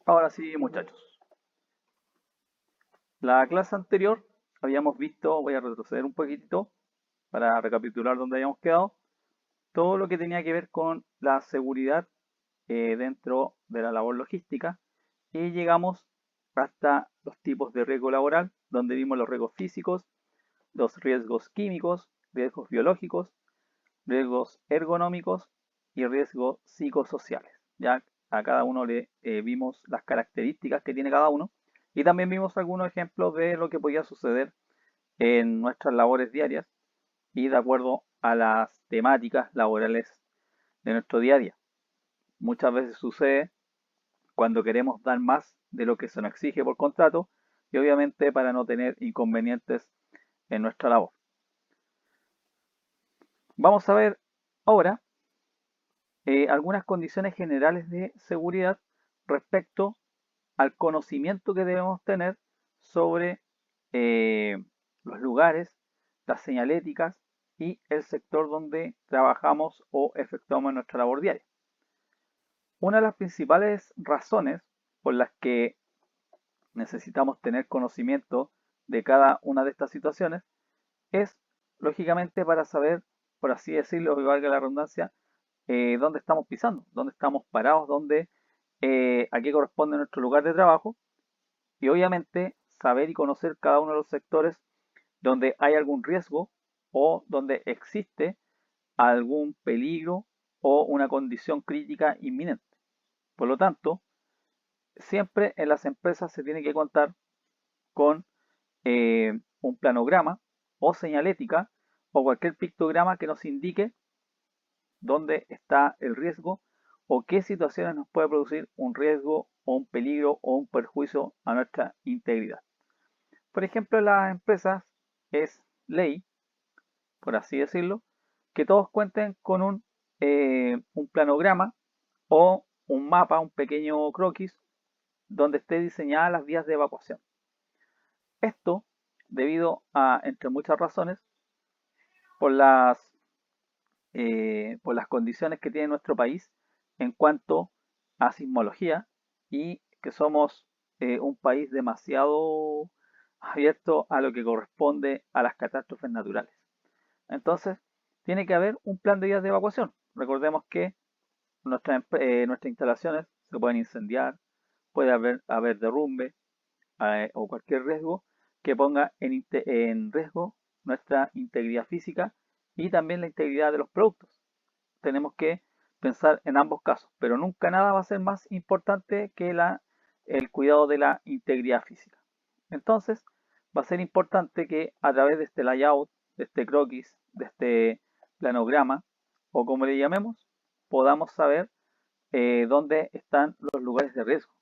Ahora sí, muchachos. La clase anterior habíamos visto, voy a retroceder un poquitito para recapitular dónde habíamos quedado, todo lo que tenía que ver con la seguridad dentro de la labor logística y llegamos hasta los tipos de riesgo laboral, donde vimos los riesgos físicos, los riesgos químicos, riesgos biológicos, riesgos ergonómicos y riesgos psicosociales. Ya a cada uno le vimos las características que tiene cada uno y también vimos algunos ejemplos de lo que podía suceder en nuestras labores diarias y de acuerdo a las temáticas laborales de nuestro día a día. Muchas veces sucede cuando queremos dar más de lo que se nos exige por contrato y obviamente para no tener inconvenientes en nuestra labor. Vamos a ver ahora algunas condiciones generales de seguridad respecto al conocimiento que debemos tener sobre eh, los lugares, las señaléticas y el sector donde trabajamos o efectuamos nuestra labor diaria. Una de las principales razones por las que necesitamos tener conocimiento de cada una de estas situaciones es, lógicamente, para saber, por así decirlo, que valga la redundancia, dónde estamos pisando, dónde estamos parados, a qué corresponde nuestro lugar de trabajo y obviamente saber y conocer cada uno de los sectores donde hay algún riesgo o donde existe algún peligro o una condición crítica inminente. Por lo tanto, siempre en las empresas se tiene que contar con un planograma o señalética o cualquier pictograma que nos indique dónde está el riesgo o qué situaciones nos puede producir un riesgo o un peligro o un perjuicio a nuestra integridad. Por ejemplo, en las empresas es ley, por así decirlo, que todos cuenten con un planograma o un mapa, un pequeño croquis, donde esté diseñadas las vías de evacuación. Esto debido a, entre muchas razones, por las condiciones que tiene nuestro país en cuanto a sismología y que somos un país demasiado abierto a lo que corresponde a las catástrofes naturales. Entonces, tiene que haber un plan de vías de evacuación. Recordemos que nuestras instalaciones se pueden incendiar, puede haber derrumbe o cualquier riesgo que ponga en riesgo nuestra integridad física y también la integridad de los productos. Tenemos que pensar en ambos casos, pero nunca nada va a ser más importante que el cuidado de la integridad física. Entonces, va a ser importante que a través de este layout, de este croquis, de este planograma, o como le llamemos, podamos saber dónde están los lugares de riesgo.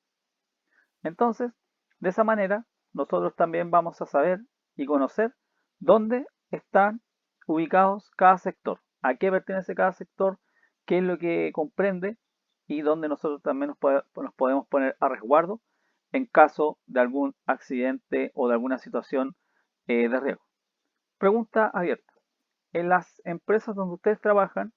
Entonces, de esa manera, nosotros también vamos a saber y conocer dónde están ubicados cada sector, a qué pertenece cada sector, qué es lo que comprende y dónde nosotros también nos podemos poner a resguardo en caso de algún accidente o de alguna situación de riesgo. Pregunta abierta. En las empresas donde ustedes trabajan,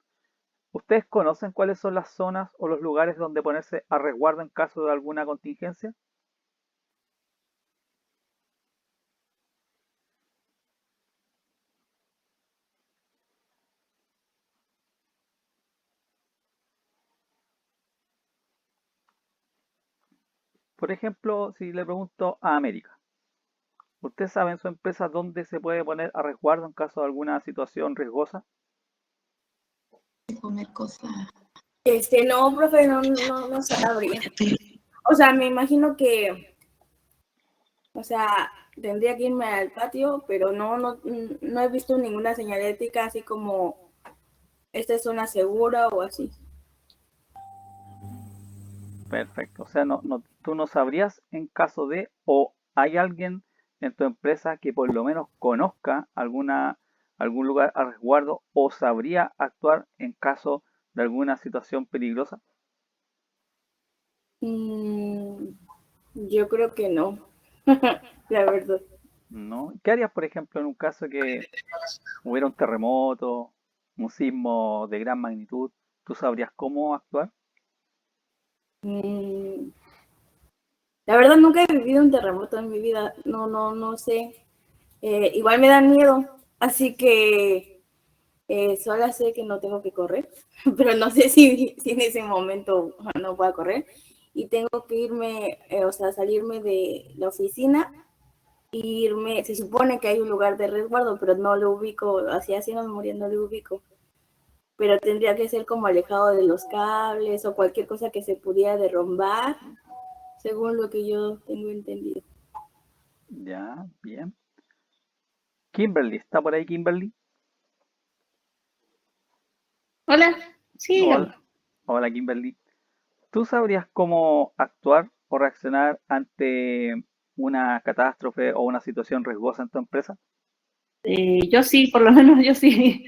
¿ustedes conocen cuáles son las zonas o los lugares donde ponerse a resguardo en caso de alguna contingencia? Por ejemplo, si le pregunto a América, ¿usted sabe en su empresa dónde se puede poner a resguardo en caso de alguna situación riesgosa? Comer cosas. No, profe, no sabría. O sea, me imagino que, o sea, tendría que irme al patio, pero no he visto ninguna señalética así como esta es zona segura o así. Perfecto. O sea, tú no sabrías en caso de, o hay alguien en tu empresa que por lo menos conozca algún lugar a resguardo o sabría actuar en caso de alguna situación peligrosa. Yo creo que no, la verdad. ¿No? ¿Qué harías, por ejemplo, en un caso que hubiera un terremoto, un sismo de gran magnitud? ¿Tú sabrías cómo actuar? Mm, La verdad nunca he vivido un terremoto en mi vida, no sé. Igual me dan miedo, así que solo sé que no tengo que correr, pero no sé si en ese momento no voy a correr. Y tengo que irme, o sea, salirme de la oficina e irme. Se supone que hay un lugar de resguardo, pero no lo ubico, así haciendo memoria no lo ubico. Pero tendría que ser como alejado de los cables o cualquier cosa que se pudiera derrumbar, según lo que yo tengo entendido. Ya, bien. Kimberly, ¿está por ahí Kimberly? Hola, sí, dígame. Hola, hola Kimberly. ¿Tú sabrías cómo actuar o reaccionar ante una catástrofe o una situación riesgosa en tu empresa? Yo sí, por lo menos yo sí.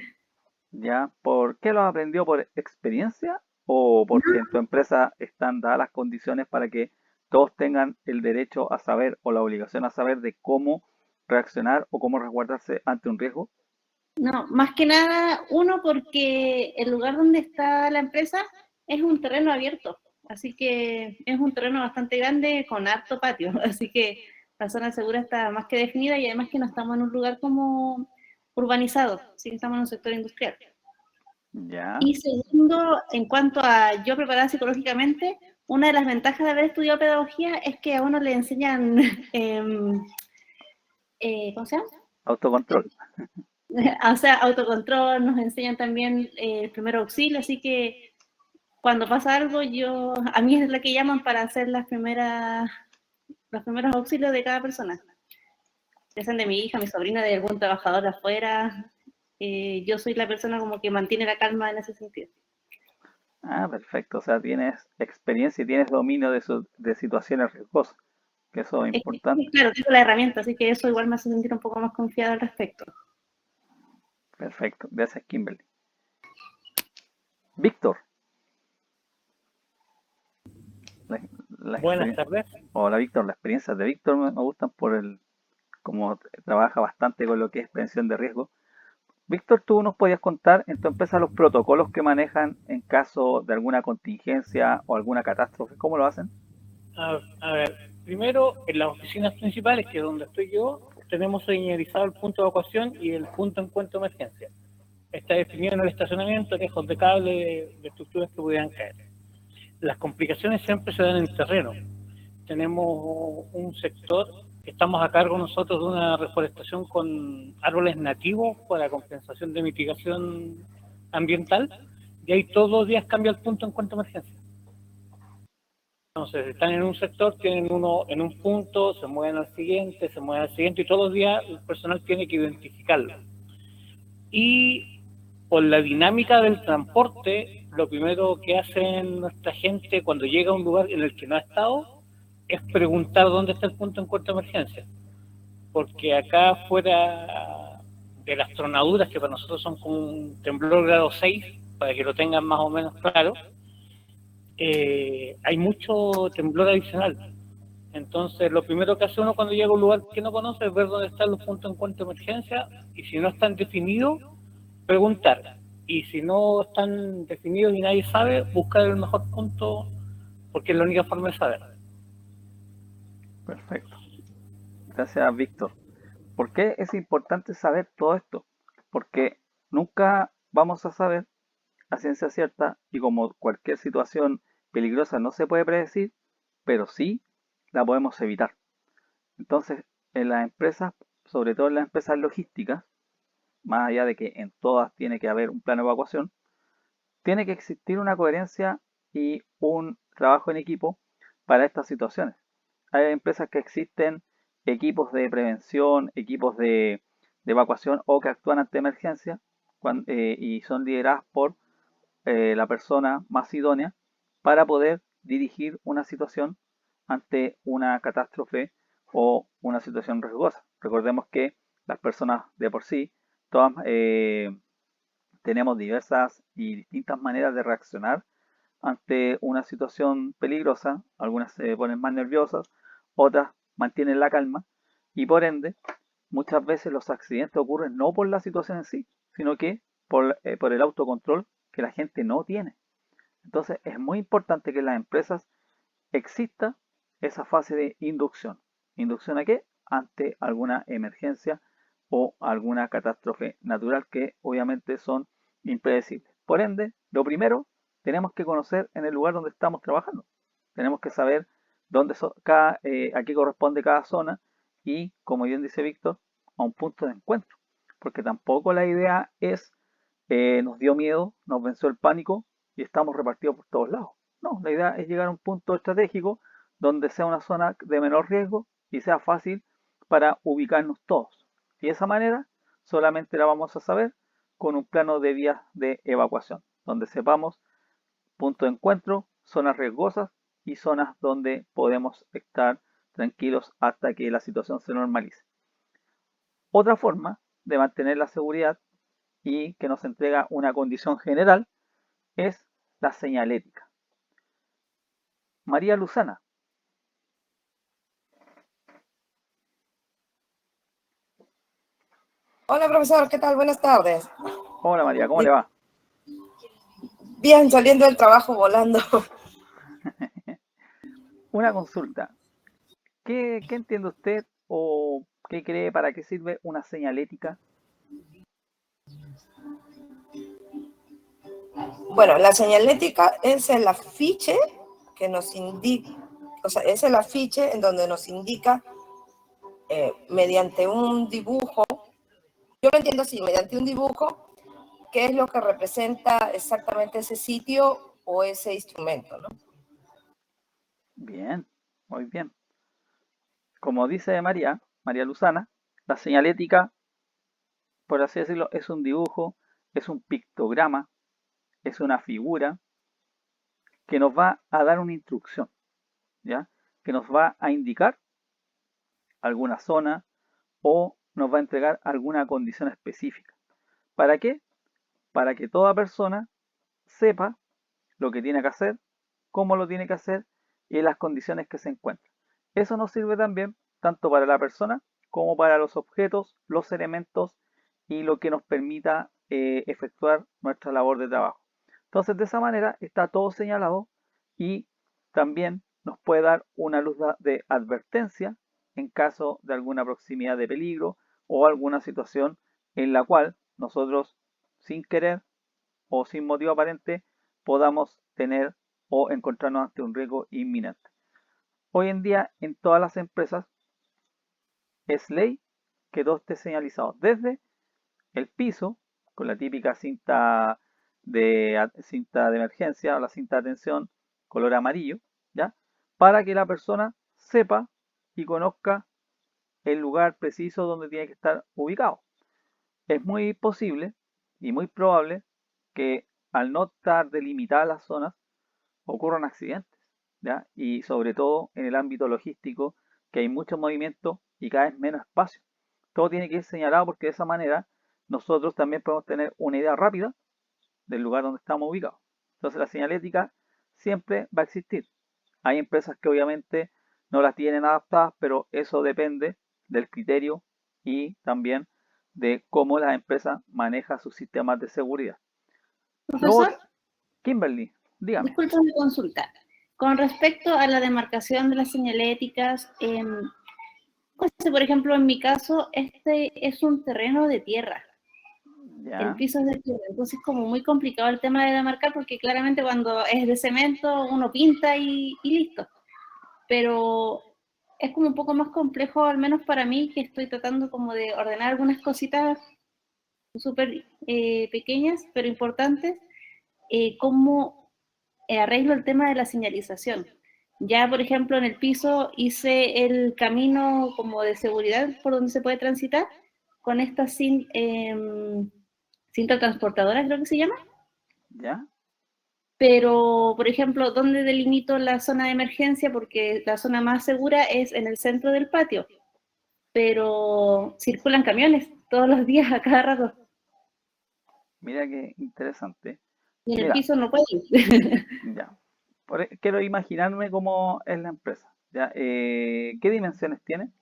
¿Ya? ¿Por qué lo has aprendido por experiencia o porque en tu empresa están dadas las condiciones para que todos tengan el derecho a saber o la obligación a saber de cómo reaccionar o cómo resguardarse ante un riesgo? No, más que nada, uno, porque el lugar donde está la empresa es un terreno abierto, así que es un terreno bastante grande con harto patio, así que la zona segura está más que definida y además que no estamos en un lugar como urbanizado, sí que estamos en un sector industrial. ¿Ya? Y segundo, en cuanto a yo preparada psicológicamente, una de las ventajas de haber estudiado pedagogía es que a uno le enseñan, ¿cómo se llama? Autocontrol. O sea, autocontrol, nos enseñan también el primer auxilio, así que cuando pasa algo, a mí es la que llaman para hacer los primeros auxilios de cada persona. Ya sean de mi hija, mi sobrina, de algún trabajador afuera. Yo soy la persona como que mantiene la calma en ese sentido. Ah, perfecto. O sea, tienes experiencia y tienes dominio de situaciones riesgosas, que eso es importante. Claro, tengo la herramienta, así que eso igual me hace sentir un poco más confiada al respecto. Perfecto. Gracias, Kimberly. Víctor, la, la Buenas experiencia. tardes. Hola, Víctor. Las experiencias de Víctor me gustan por cómo trabaja bastante con lo que es prevención de riesgo. Víctor, ¿tú nos podías contar en tu empresa los protocolos que manejan en caso de alguna contingencia o alguna catástrofe? ¿Cómo lo hacen? A ver, primero, en las oficinas principales, que es donde estoy yo, tenemos señalizado el punto de evacuación y el punto de encuentro de emergencia. Está definido en el estacionamiento, lejos de cable, de estructuras que pudieran caer. Las complicaciones siempre se dan en terreno. Tenemos un sector que estamos a cargo nosotros de una reforestación con árboles nativos para compensación de mitigación ambiental, y ahí todos los días cambia el punto de encuentro de emergencia. Entonces, están en un sector, tienen uno en un punto, se mueven al siguiente, se mueven al siguiente, y todos los días el personal tiene que identificarlo. Y por la dinámica del transporte, lo primero que hacen nuestra gente cuando llega a un lugar en el que no ha estado es preguntar dónde está el punto de encuentro de emergencia. Porque acá fuera de las tronaduras, que para nosotros son como un temblor grado 6, para que lo tengan más o menos claro, hay mucho temblor adicional. Entonces, lo primero que hace uno cuando llega a un lugar que no conoce es ver dónde están los puntos de encuentro de emergencia, y si no están definidos, preguntar. Y si no están definidos y nadie sabe, buscar el mejor punto, porque es la única forma de saber. Perfecto. Gracias, Víctor. ¿Por qué es importante saber todo esto? Porque nunca vamos a saber a ciencia cierta y como cualquier situación peligrosa no se puede predecir, pero sí la podemos evitar. Entonces, en las empresas, sobre todo en las empresas logísticas, más allá de que en todas tiene que haber un plan de evacuación, tiene que existir una coherencia y un trabajo en equipo para estas situaciones. Hay empresas que existen equipos de prevención, equipos de evacuación o que actúan ante emergencia y son lideradas por la persona más idónea para poder dirigir una situación ante una catástrofe o una situación riesgosa. Recordemos que las personas de por sí, todas tenemos diversas y distintas maneras de reaccionar ante una situación peligrosa. Algunas se ponen más nerviosas, otras mantienen la calma y por ende muchas veces los accidentes ocurren no por la situación en sí, sino que por el autocontrol que la gente no tiene. Entonces es muy importante que en las empresas exista esa fase de inducción. ¿Inducción a qué? Ante alguna emergencia o alguna catástrofe natural que obviamente son impredecibles. Por ende, lo primero, tenemos que conocer en el lugar donde estamos trabajando. Tenemos que saber a qué corresponde cada zona y, como bien dice Víctor, a un punto de encuentro. Porque tampoco la idea es, nos dio miedo, nos venció el pánico y estamos repartidos por todos lados. No, la idea es llegar a un punto estratégico donde sea una zona de menor riesgo y sea fácil para ubicarnos todos. Y de esa manera solamente la vamos a saber con un plano de vías de evacuación, donde sepamos punto de encuentro, zonas riesgosas y zonas donde podemos estar tranquilos hasta que la situación se normalice. Otra forma de mantener la seguridad y que nos entrega una condición general es la señalética. María Luzana. Hola, profesor, ¿qué tal? Buenas tardes. Hola María, ¿cómo le va? Bien, saliendo del trabajo volando. Una consulta. ¿Qué entiende usted o qué cree para qué sirve una señalética? Bueno, la señalética es el afiche que nos indica, o sea, es el afiche en donde nos indica mediante un dibujo, yo lo entiendo así, mediante un dibujo, qué es lo que representa exactamente ese sitio o ese instrumento, ¿no? Bien, muy bien. Como dice María Luzana, la señalética, por así decirlo, es un dibujo, es un pictograma, es una figura que nos va a dar una instrucción, ¿ya? Que nos va a indicar alguna zona o nos va a entregar alguna condición específica. ¿Para qué? Para que toda persona sepa lo que tiene que hacer, cómo lo tiene que hacer y en las condiciones que se encuentra. Eso nos sirve también tanto para la persona como para los objetos, los elementos y lo que nos permita efectuar nuestra labor de trabajo. Entonces, de esa manera está todo señalado y también nos puede dar una luz de advertencia en caso de alguna proximidad de peligro o alguna situación en la cual nosotros, sin querer o sin motivo aparente, podamos tener o encontrarnos ante un riesgo inminente. Hoy en día en todas las empresas es ley que todo esté señalizado desde el piso con la típica cinta de emergencia o la cinta de atención color amarillo, ¿ya? Para que la persona sepa y conozca el lugar preciso donde tiene que estar ubicado. Es muy posible y muy probable que al no estar delimitadas las zonas ocurran accidentes, ¿ya? Y sobre todo en el ámbito logístico, que hay mucho movimiento y cada vez menos espacio. Todo tiene que ir señalado porque de esa manera nosotros también podemos tener una idea rápida del lugar donde estamos ubicados. Entonces la señalética siempre va a existir. Hay empresas que obviamente no las tienen adaptadas, pero eso depende del criterio y también de cómo la empresa maneja sus sistemas de seguridad. Profesor, Kimberly, dígame. disculpe mi consulta. Con respecto a la demarcación de las señaléticas, por ejemplo, en mi caso, este es un terreno de tierra. Ya. El piso es de tierra, entonces es como muy complicado el tema de demarcar porque claramente cuando es de cemento uno pinta y listo. Pero es como un poco más complejo, al menos para mí, que estoy tratando como de ordenar algunas cositas súper pequeñas, pero importantes, cómo arreglo el tema de la señalización. Ya, por ejemplo, en el piso hice el camino como de seguridad por donde se puede transitar con estas cinta transportadora, creo que se llama. ¿Ya? Pero, por ejemplo, ¿dónde delimito la zona de emergencia? Porque la zona más segura es en el centro del patio. Pero circulan camiones todos los días, a cada rato. Mira qué interesante. Y en el Mira, piso no puede ir. ya. Quiero imaginarme cómo es la empresa. ¿Ya? ¿Qué dimensiones tiene?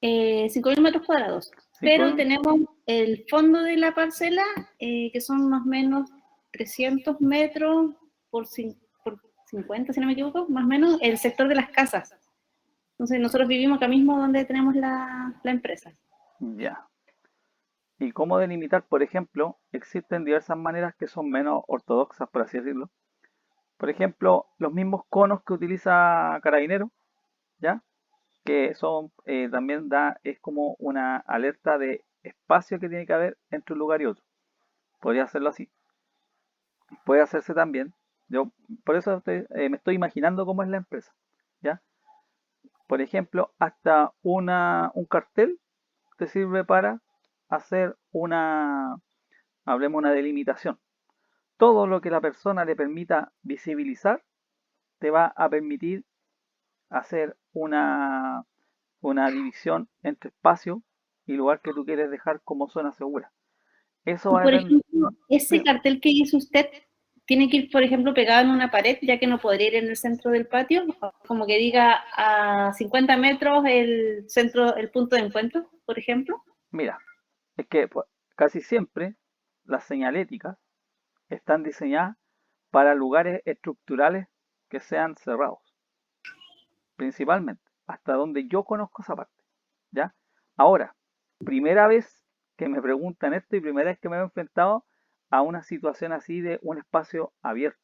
5.000 metros cuadrados. Pero tenemos el fondo de la parcela, que son más o menos 300 metros por 50, si no me equivoco, más o menos el sector de las casas. Entonces nosotros vivimos acá mismo donde tenemos la empresa. Ya. ¿Y cómo delimitar? Por ejemplo, existen diversas maneras que son menos ortodoxas, por así decirlo. Por ejemplo, los mismos conos que utiliza Carabinero, ¿ya? Que son, también es como una alerta de espacio que tiene que haber entre un lugar y otro. Podría hacerlo así. Puede hacerse también. Yo por eso me estoy imaginando cómo es la empresa, ¿ya? Por ejemplo, hasta un cartel te sirve para hacer hablemos, una delimitación. Todo lo que la persona le permita visibilizar te va a permitir hacer una división entre espacio y lugar que tú quieres dejar como zona segura. Eso Y va a por depender. ejemplo, ese cartel que hizo usted tiene que ir, por ejemplo, pegado en una pared, ya que no podría ir en el centro del patio, como que diga a 50 metros el centro, el punto de encuentro, por ejemplo. Mira, es que pues, casi siempre las señaléticas están diseñadas para lugares estructurales que sean cerrados, principalmente, hasta donde yo conozco esa parte, ¿ya? Ahora, primera vez que me preguntan esto y primera vez que me he enfrentado a una situación así de un espacio abierto,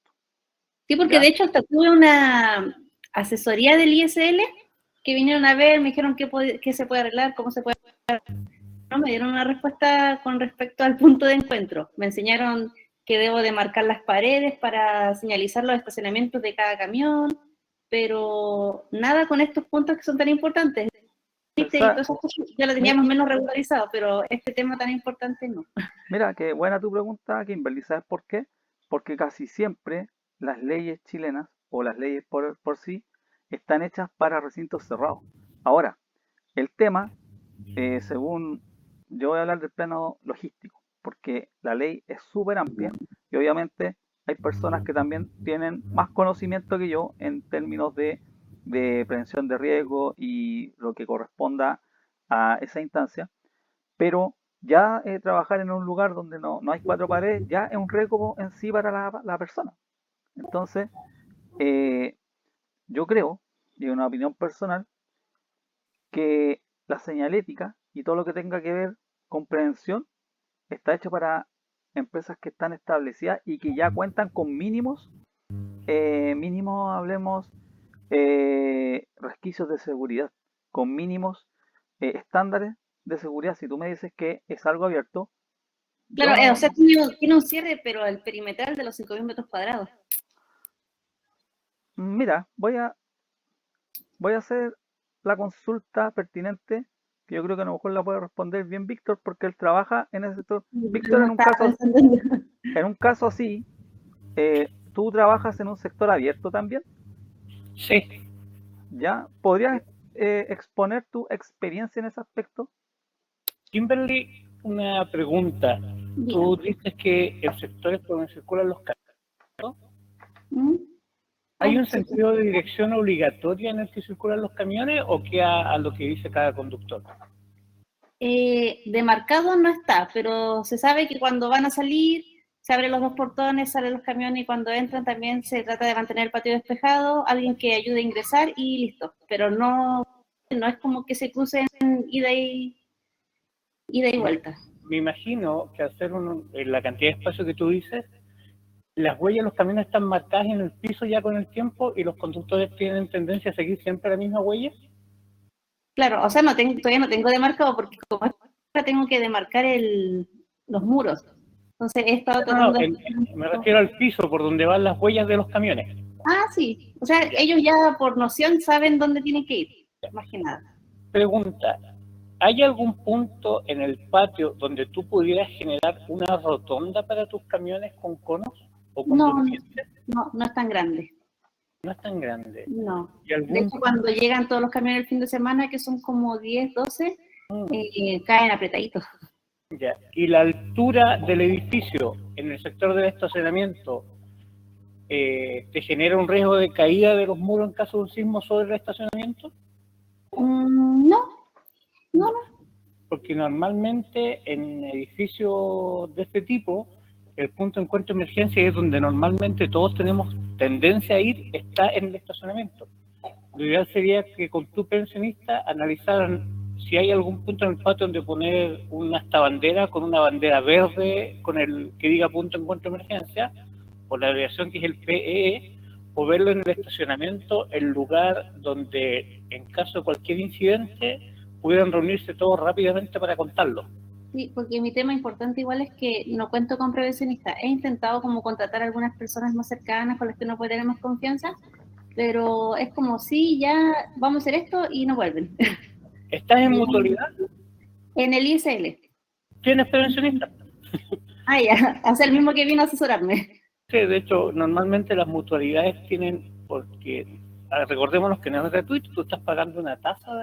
Sí, porque de ¿ya? hecho hasta tuve una asesoría del ISL que vinieron a ver, me dijeron qué se puede arreglar, cómo se puede arreglar. No, me dieron una respuesta con respecto al punto de encuentro. Me enseñaron que debo de marcar las paredes para señalizar los estacionamientos de cada camión, pero nada con estos puntos que son tan importantes. Y Esa- todas esas cosas ya lo mi- teníamos menos regularizado, pero este tema tan importante no. Mira, qué buena tu pregunta, Kimberly. ¿Sabes por qué? Porque casi siempre las leyes chilenas o las leyes por sí están hechas para recintos cerrados. Ahora, el tema, según yo voy a hablar del plano logístico, porque la ley es súper amplia y obviamente hay personas que también tienen más conocimiento que yo en términos de prevención de riesgo y lo que corresponda a esa instancia, pero ya trabajar en un lugar donde no hay cuatro paredes ya es un riesgo en sí para la persona. Entonces, eh, yo creo, y una opinión personal, que la señalética y todo lo que tenga que ver con prevención está hecho para empresas que están establecidas y que ya cuentan con mínimos hablemos, resquicios de seguridad, con mínimos estándares de seguridad. Si tú me dices que es algo abierto, yo Claro, o no. sea, tiene un cierre, pero el perimetral de los 5.000 metros cuadrados. Mira, voy a hacer la consulta pertinente, que yo creo que a lo mejor la puede responder bien Víctor, porque él trabaja en ese sector. Víctor, No estaba pensando en eso. en un caso así, tú trabajas en un sector abierto también, Sí. ¿ya? ¿Podrías exponer tu experiencia en ese aspecto? Kimberly, una pregunta. Tú Dígame. dices que el sector es por donde circulan los carros. ¿Mm? ¿Hay Ay, un sí. sentido de dirección obligatoria en el que circulan los camiones o queda a lo que dice cada conductor? Demarcado no está, pero se sabe que cuando van a salir, se abren los dos portones, salen los camiones y cuando entran también se trata de mantener el patio despejado, alguien que ayude a ingresar y listo. Pero no es como que se crucen ida y Me, vuelta. me imagino que al ser la cantidad de espacio que tú dices, las huellas de los camiones están marcadas en el piso ya con el tiempo y los conductores tienen tendencia a seguir siempre la misma huella. Claro, o sea, todavía no tengo demarcado porque como ahora tengo que demarcar los muros. Entonces he estado No, tratando de... me refiero al piso por donde van las huellas de los camiones. Ah, sí. O sea, Ya. ellos ya por noción saben dónde tienen que ir, más que nada. Pregunta, ¿hay algún punto en el patio donde tú pudieras generar una rotonda para tus camiones con conos o con No, durmientes? no es tan grande. No es tan grande. No. ¿Y De algún hecho, cuando llegan todos los camiones el fin de semana, que son como 10, 12, caen apretaditos. ya. ¿Y la altura del edificio en el sector del estacionamiento te genera un riesgo de caída de los muros en caso de un sismo sobre el estacionamiento? No. Ya. Porque normalmente en edificios de este tipo, el punto de encuentro de emergencia es donde normalmente todos tenemos tendencia a ir, está en el estacionamiento. lo ideal sería que con tu pensionista analizaran si hay algún punto en el patio donde poner esta bandera con una bandera verde con el que diga punto encuentro emergencia, o la abreviación que es el PEE, o verlo en el estacionamiento, el lugar donde en caso de cualquier incidente pudieran reunirse todos rápidamente para contarlo. Sí, porque mi tema importante igual es que no cuento con prevencionista. He intentado como contratar a algunas personas más cercanas con las que uno puede tener más confianza, pero es como sí, ya vamos a hacer esto y no vuelven. ¿Estás en mutualidad? En el ISL. ¿Tienes prevencionista? Ah, ya, o sea, el mismo que vino a asesorarme. Sí, de hecho, normalmente las mutualidades tienen, porque recordémonos que no es gratuito, tú estás pagando una tasa de